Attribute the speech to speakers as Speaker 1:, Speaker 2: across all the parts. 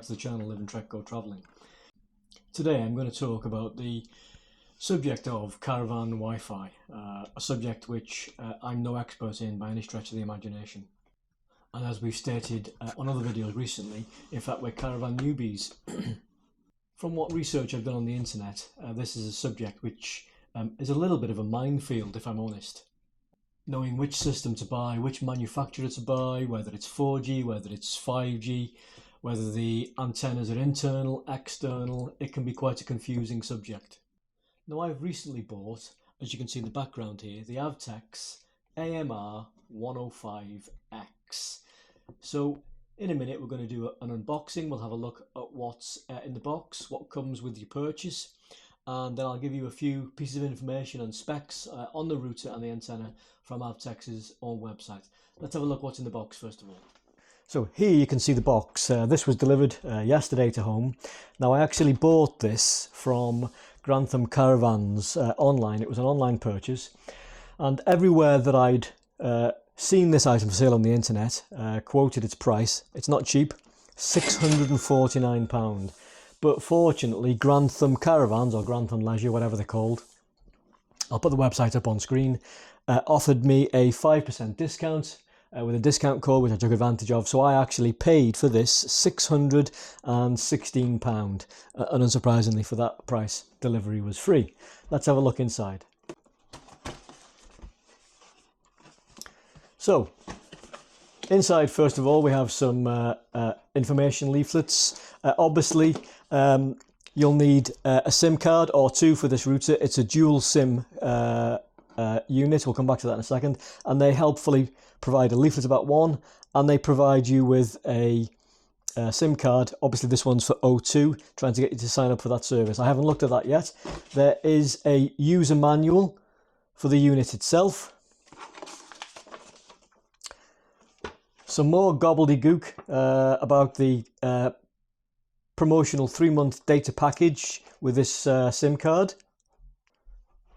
Speaker 1: to the channel Live and Trek Go Travelling. Today I'm going to talk about the subject of Caravan Wi-Fi, a subject which I'm no expert in by any stretch of the imagination. And as we've stated on other videos recently, in fact we're caravan newbies. From what research I've done on the internet, this is a subject which is a little bit of a minefield, if I'm honest. Knowing which system to buy, which manufacturer to buy, whether it's 4G, whether it's 5G, whether the antennas are internal, external, it can be quite a confusing subject. Now I've recently bought, as you can see in the background here, the Avtex AMR 105X. So in a minute we're going to do an unboxing. We'll have a look at what's in the box, what comes with your purchase, and then I'll give you a few pieces of information and specs on the router and the antenna from Avtex's own website. Let's have a look what's in the box first of all. So here you can see the box. This was delivered yesterday to home. Now I actually bought this from Grantham Caravans online. It was an online purchase, and everywhere that I'd seen this item for sale on the internet quoted its price. It's not cheap, £649. But fortunately Grantham Caravans, or Grantham Leisure, whatever they're called, I'll put the website up on screen, offered me a 5% discount with a discount code which I took advantage of. So I actually paid for this £616, and unsurprisingly for that price delivery was free. Let's have a look inside. So inside, first of all, we have some information leaflets. Obviously you'll need a SIM card or two for this router. It's a dual SIM unit. We'll come back to that in a second. And they helpfully provide a leaflet about one, and they provide you with a SIM card. Obviously this one's for O2, trying to get you to sign up for that service. I haven't looked at that yet. There is a user manual for the unit itself. Some more gobbledygook about the promotional 3-month data package with this SIM card.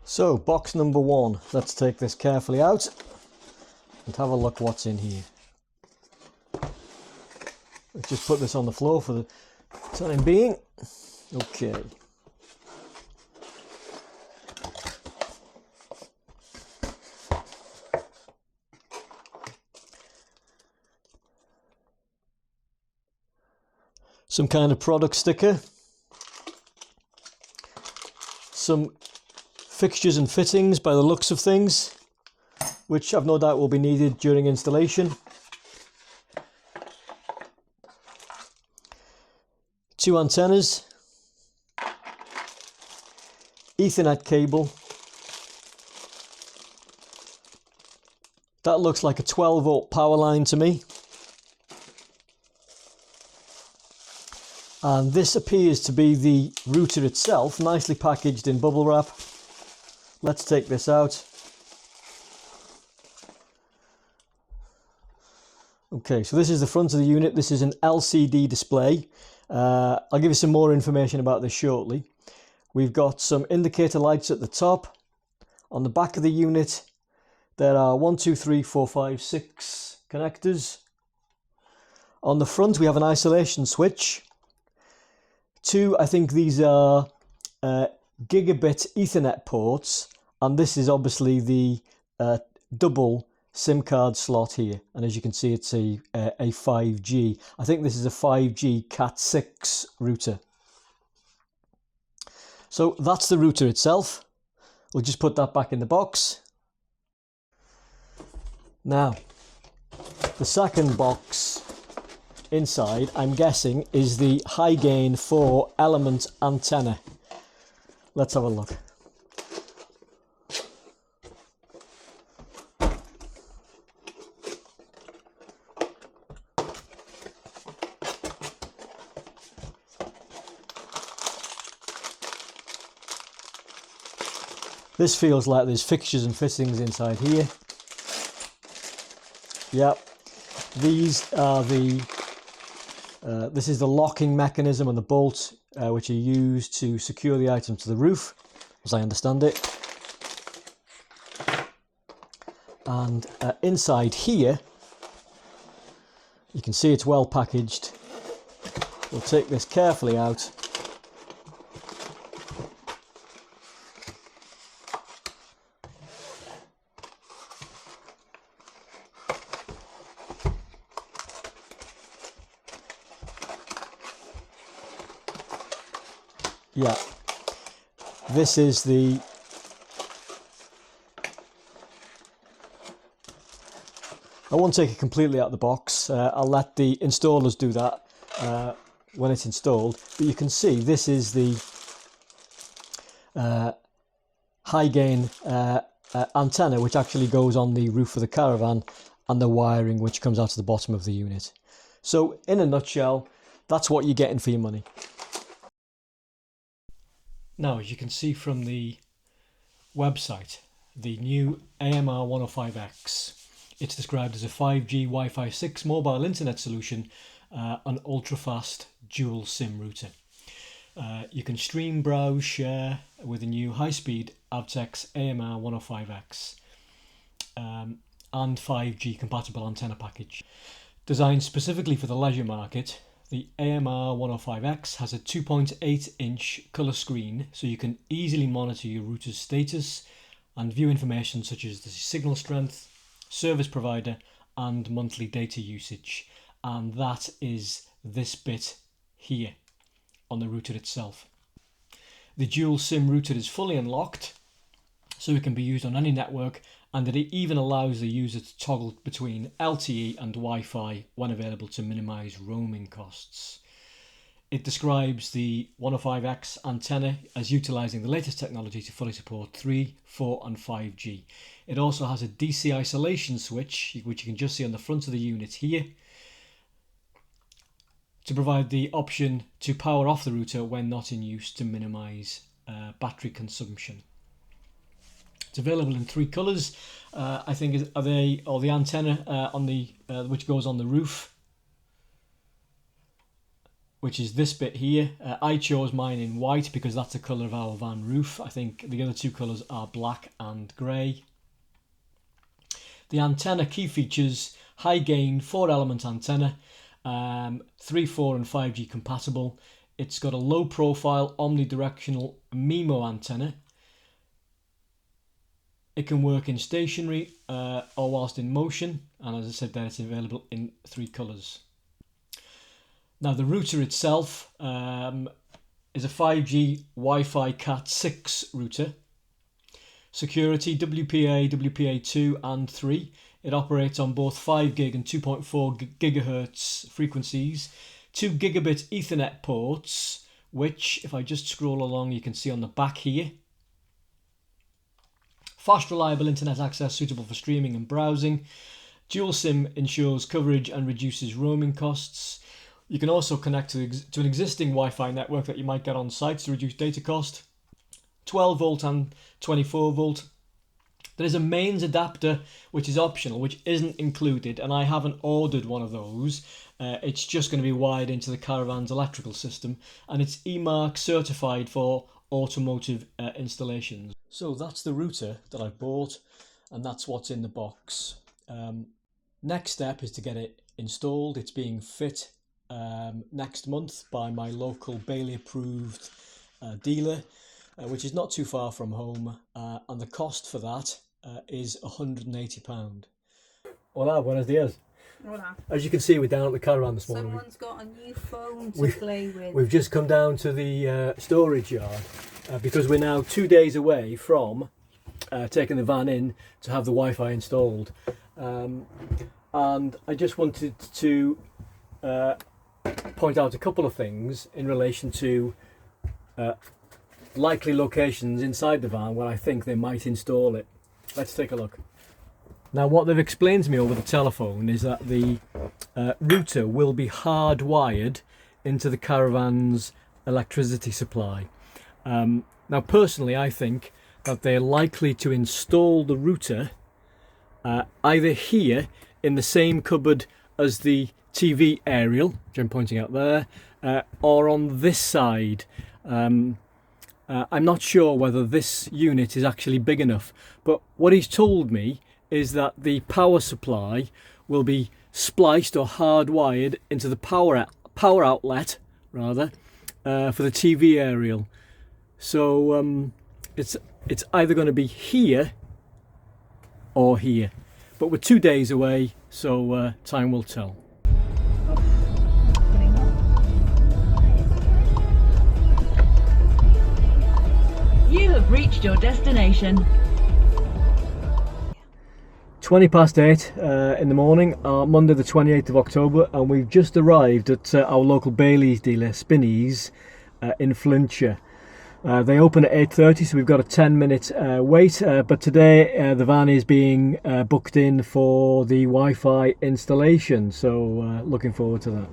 Speaker 1: So box number one, let's take this carefully out and have a look what's in here. Let's just put this on the floor for the time being. Okay. Some kind of product sticker. Some fixtures and fittings by the looks of things, which I've no doubt will be needed during installation. 2 antennas, Ethernet cable. That looks like a 12-volt power line to me. And this appears to be the router itself, nicely packaged in bubble wrap. Let's take this out. Okay, so this is the front of the unit. This is an LCD display. I'll give you some more information about this shortly. We've got some indicator lights at the top. On the back of the unit, there are 1, 2, 3, 4, 5, 6 connectors. On the front, we have an isolation switch. 2, I think these are gigabit Ethernet ports, and this is obviously the double SIM card slot here, and as you can see it's a 5G. I think this is a 5G Cat6 router. So that's the router itself. We'll just put that back in the box. Now, the second box inside, I'm guessing, is the high gain 4-element antenna. Let's have a look. This feels like there's fixtures and fittings inside here. Yep, these are the this is the locking mechanism and the bolts which are used to secure the item to the roof, as I understand it. And inside here, you can see it's well packaged. We'll take this carefully out. Yeah, this is the I won't take it completely out of the box. I'll let the installers do that when it's installed. But you can see this is the high gain antenna which actually goes on the roof of the caravan, and the wiring which comes out to the bottom of the unit. So in a nutshell, that's what you're getting for your money. Now, as you can see from the website, the new AMR 105X, it's described as a 5G Wi-Fi 6 mobile internet solution, an ultra-fast dual SIM router. You can stream, browse, share with the new high-speed Avtex AMR 105X and 5G compatible antenna package. Designed specifically for the leisure market, the AMR 105X has a 2.8-inch colour screen, so you can easily monitor your router's status and view information such as the signal strength, service provider and monthly data usage. And that is this bit here on the router itself. The dual SIM router is fully unlocked, so it can be used on any network, and it even allows the user to toggle between LTE and Wi-Fi when available to minimise roaming costs. It describes the 105X antenna as utilising the latest technology to fully support 3, 4 and 5G. It also has a DC isolation switch, which you can just see on the front of the unit here, to provide the option to power off the router when not in use to minimise battery consumption. It's available in 3 colours. I think the antenna on the which goes on the roof, which is this bit here. I chose mine in white because that's the colour of our van roof. I think the other 2 colours are black and grey. The antenna key features: high gain 4-element antenna, 3, 4 and 5G compatible. It's got a low profile omnidirectional MIMO antenna. It can work in stationary or whilst in motion, and as I said there, it's available in 3 colours. Now the router itself is a 5G Wi-Fi Cat 6 router. Security WPA, WPA2 and 3. It operates on both 5 gig and 2.4 gigahertz frequencies, 2 gigabit Ethernet ports, which if I just scroll along you can see on the back here. Fast, reliable internet access suitable for streaming and browsing. Dual SIM ensures coverage and reduces roaming costs. You can also connect to an existing Wi-Fi network that you might get on site to reduce data cost. 12 volt and 24 volt. There is a mains adapter which is optional, which isn't included, and I haven't ordered one of those. It's just going to be wired into the caravan's electrical system, and it's EMARC certified for automotive installations. So that's the router that I bought, and that's what's in the box. Next step is to get it installed. It's being fit next month by my local Bailey approved dealer, which is not too far from home, and the cost for that is £180. Hola, buenos dias.
Speaker 2: Hola.
Speaker 1: As you can see, we're down at the caravan this morning.
Speaker 2: Someone's got a new phone to play with.
Speaker 1: We've just come down to the storage yard because we're now 2 days away from taking the van in to have the Wi-Fi installed. And I just wanted to point out a couple of things in relation to likely locations inside the van where I think they might install it. Let's take a look. Now, what they've explained to me over the telephone is that the router will be hardwired into the caravan's electricity supply. Now, personally, I think that they're likely to install the router either here in the same cupboard as the TV aerial, which I'm pointing out there, or on this side. I'm not sure whether this unit is actually big enough, but what he's told me is that the power supply will be spliced or hardwired into the power outlet rather, for the TV aerial. So it's either going to be here or here, but we're 2 days away, so time will tell.
Speaker 3: You have reached your destination.
Speaker 1: 20 past 8 in the morning, Monday the 28th of October, and we've just arrived at our local Bailey's dealer, Spinneys, in Flintshire. They open at 8:30, so we've got a 10-minute wait, but today the van is being booked in for the Wi-Fi installation, so looking forward to that.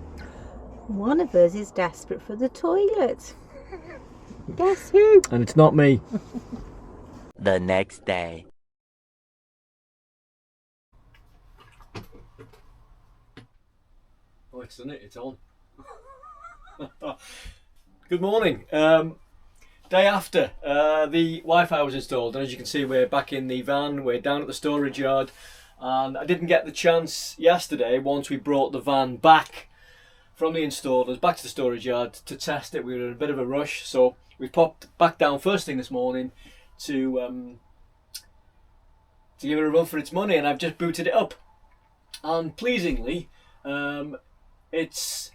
Speaker 2: One of us is desperate for the toilet. Guess who?
Speaker 1: And it's not me.
Speaker 4: The next day.
Speaker 1: Oh, it's done it, it's on. Good morning. Day after the Wi-Fi was installed, and as you can see, we're back in the van, we're down at the storage yard, and I didn't get the chance yesterday, once we brought the van back from the installers back to the storage yard to test it. We were in a bit of a rush, so we popped back down first thing this morning to give it a run for its money, and I've just booted it up, and pleasingly it's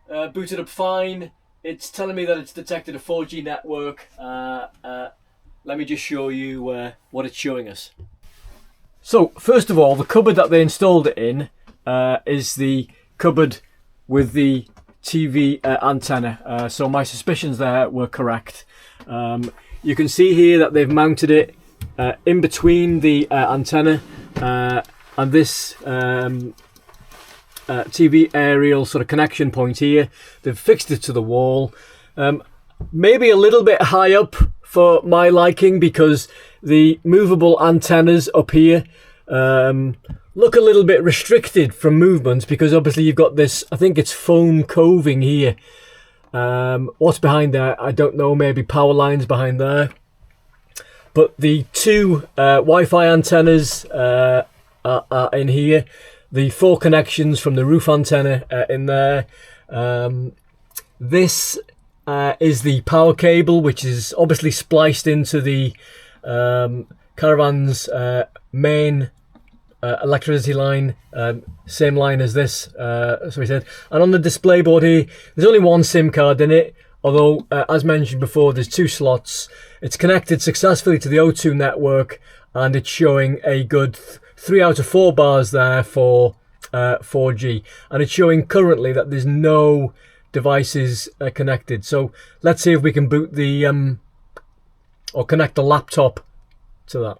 Speaker 1: booted up fine. It's telling me that it's detected a 4G network. Let me just show you what it's showing us. So first of all, the cupboard that they installed it in is the cupboard with the TV antenna. So my suspicions there were correct. You can see here that they've mounted it in between the antenna and this TV aerial sort of connection point here. They've fixed it to the wall, maybe a little bit high up for my liking, because the movable antennas up here look a little bit restricted from movement, because obviously you've got this, I think it's foam coving here. What's behind there, I don't know, maybe power lines behind there. But the two Wi-Fi antennas are in here. The 4 connections from the roof antenna in there. This is the power cable, which is obviously spliced into the Caravan's main electricity line, same line as this, so we said. And on the display board here, there's only one SIM card in it, although as mentioned before, there's 2 slots. It's connected successfully to the O2 network, and it's showing a good 3 out of 4 bars there for 4G, and it's showing currently that there's no devices connected. So let's see if we can boot the or connect the laptop to that.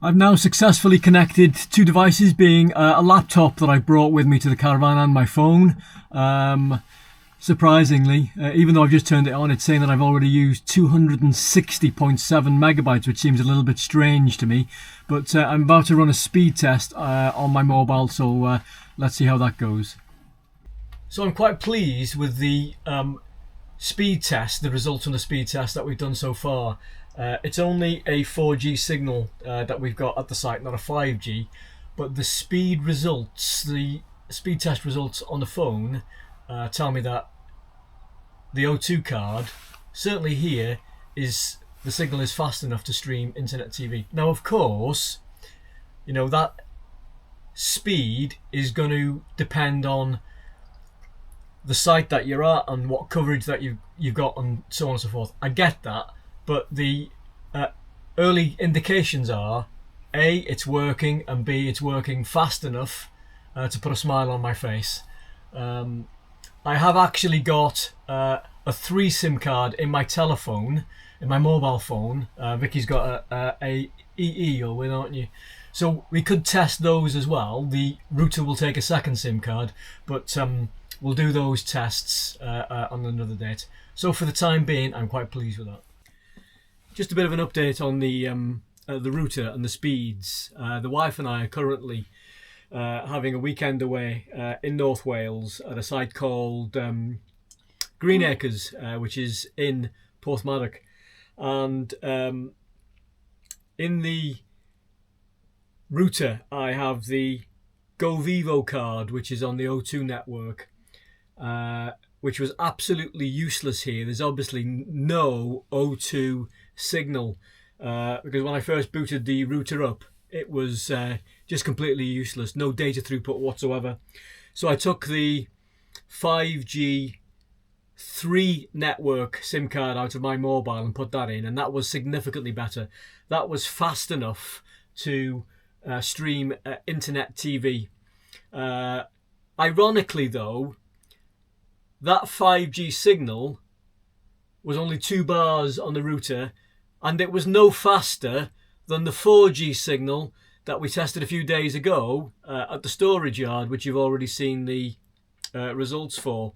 Speaker 1: I've now successfully connected 2 devices, being a laptop that I brought with me to the caravan and my phone. Surprisingly, even though I've just turned it on, it's saying that I've already used 260.7 megabytes, which seems a little bit strange to me. But I'm about to run a speed test on my mobile, so let's see how that goes. So I'm quite pleased with the speed test, the results from the speed test that we've done so far. It's only a 4G signal that we've got at the site, not a 5G. But the speed results, the speed test results on the phone tell me that the O2 card, certainly here, the signal is fast enough to stream internet TV. Now, of course, you know, that speed is going to depend on the site that you're at and what coverage that you've got, and so on and so forth. I get that, but the early indications are A, it's working, and B, it's working fast enough to put a smile on my face. I have actually got a 3 SIM card in my telephone, in my mobile phone. Vicky's got a EE you're with, aren't you? So we could test those as well. The router will take a 2nd SIM card, but we'll do those tests on another date. So for the time being, I'm quite pleased with that. Just a bit of an update on the router and the speeds. The wife and I are currently having a weekend away in North Wales at a site called Greenacres, which is in Porthmadog. And in the router, I have the Go Vivo card, which is on the O2 network. which was absolutely useless here. There's obviously no O2 signal because when I first booted the router up, it was just completely useless, no data throughput whatsoever. So I took the 5G 3 network SIM card out of my mobile and put that in, and that was significantly better. That was fast enough to stream internet TV. Ironically though, that 5G signal was only 2 bars on the router, and it was no faster than the 4G signal that we tested a few days ago at the storage yard, which you've already seen the results for.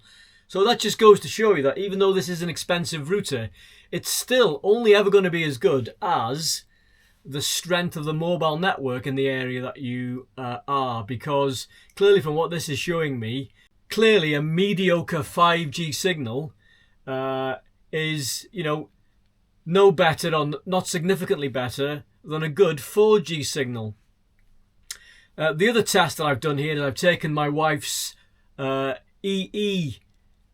Speaker 1: So that just goes to show you that even though this is an expensive router, it's still only ever going to be as good as the strength of the mobile network in the area that you are, because clearly from what this is showing me, clearly a mediocre 5G signal is, you know, no better or not significantly better than a good 4G signal. The other test that I've done here is I've taken my wife's EE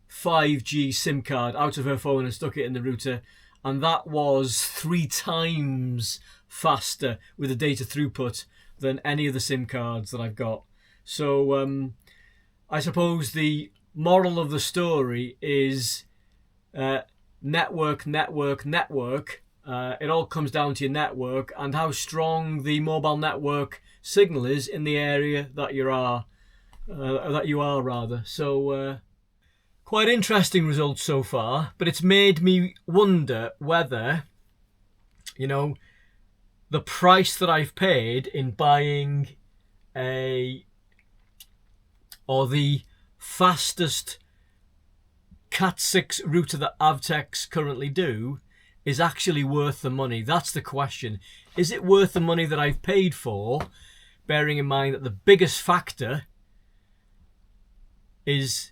Speaker 1: 5G SIM card out of her phone and stuck it in the router, and that was 3 times faster with the data throughput than any of the SIM cards that I've got. So I suppose the moral of the story is network. It all comes down to your network and how strong the mobile network signal is in the area that you are. So quite interesting results so far, but it's made me wonder whether, you know, the price that I've paid in buying the fastest Cat6 router that Avtex currently do is actually worth the money. That's the question. Is it worth the money that I've paid for, bearing in mind that the biggest factor is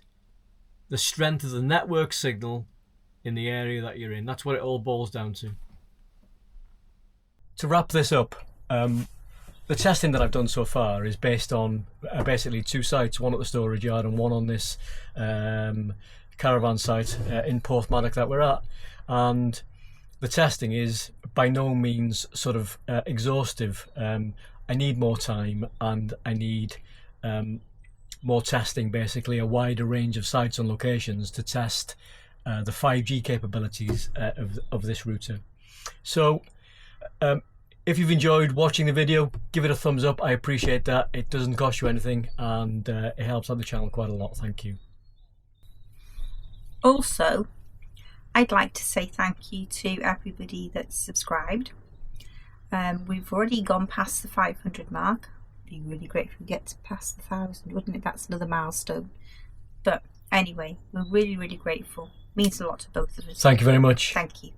Speaker 1: the strength of the network signal in the area that you're in? That's what it all boils down to. To wrap this up, the testing that I've done so far is based on basically 2 sites, one at the storage yard and one on this caravan site in Porthmadog that we're at. And the testing is by no means sort of exhaustive. I need more time and I need more testing, basically a wider range of sites and locations to test the 5G capabilities of this router. So if you've enjoyed watching the video, give it a thumbs up. I appreciate that. It doesn't cost you anything and it helps out the channel quite a lot. Thank you.
Speaker 2: Also, I'd like to say thank you to everybody that's subscribed. We've already gone past the 500 mark. It'd be really great if we get to past the 1,000, wouldn't it? That's another milestone. But anyway, we're really, really grateful. Means a lot to both of us.
Speaker 1: Thank you very much.
Speaker 2: Thank you.